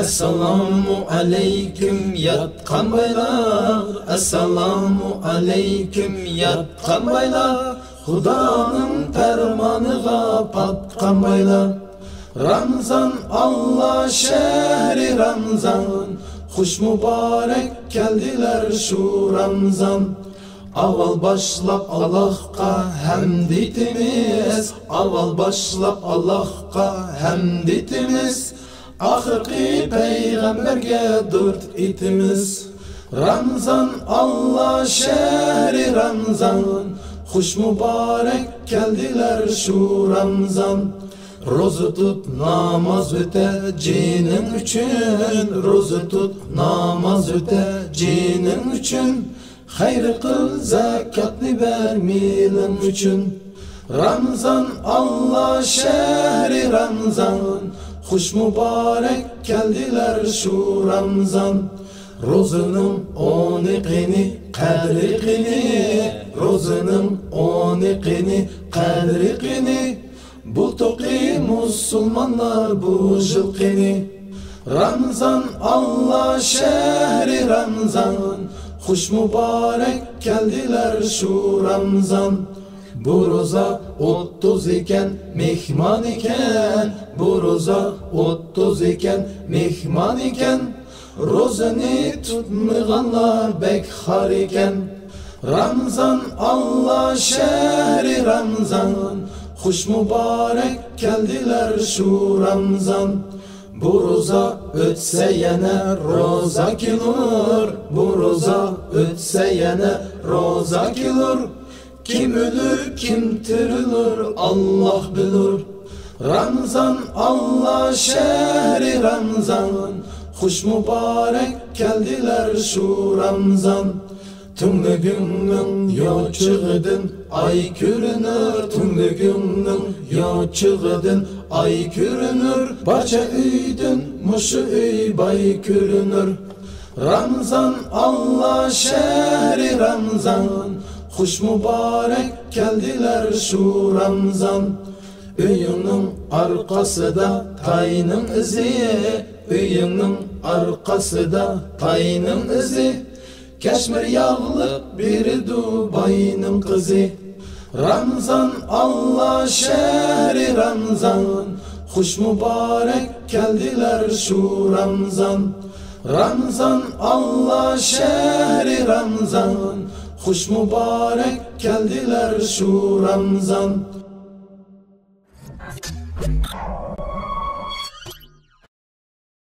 Assalamu aleyküm yatqan baylar, assalamu aleyküm yatqan baylar, Xudoning farmoniga patqan baylar. Ramzan Allah shahri Ramzan, xush muborak keldilar shu Ramzan. Avval başlap Allah'a hamd etimiz, avval başlap Allah'a hamd etimiz, ahirki peygamberge dört etimiz. Ramzan Allah şehri Ramzan, xush muborak keldilar shu Ramzan. Roza tut namaz öte cinin üçün, roza tut namaz öte cinin üçün, hayır kıl zakatni ver milin üçün. Ramzan Allah şehri Ramzan, xush muborak keldilar shu Ramzan. Ro'zining 12'ni qadri qini, ro'zining 12'ni qadri qini, bu to'qi musulmonlar bu yil qini. Ramzan Allah shahri Ramzan, xush muborak keldilar shu Ramzan. Bu roza 30 ekan, mehmon ekan, bu roza 30 ekan, mehmon ekan, rozani tutmaganlar bek xor ekan. Ramzan Allah shahri Ramzan, xush muborak keldilar shu Ramzan. Bu roza o'tsa yana roza kelur, bu roza o'tsa yana roza kelur, kim ölür kim tirilir Allah bilir. Ramzan Allah shahri Ramzan, xush muborak keldilar shu Ramzan. Tümlüğünün yoçığıdın ay görünür, tümlüğünün yoçığıdın ay görünür, barça üydün muşu üy bay görünür. Ramzan Allah şehri Ramzan, xush muborak keldilar shu Ramzan. Uyuning arkasida tayning izi, uyuning arkasida tayning izi, Keşmir yağlık biri Dubay'nın kızı. Ramzan Allah şehri Ramzan, xush muborak keldilar shu Ramzan. Ramzan Allah şehri Ramzan, xush muborak keldilar shu Ramzan.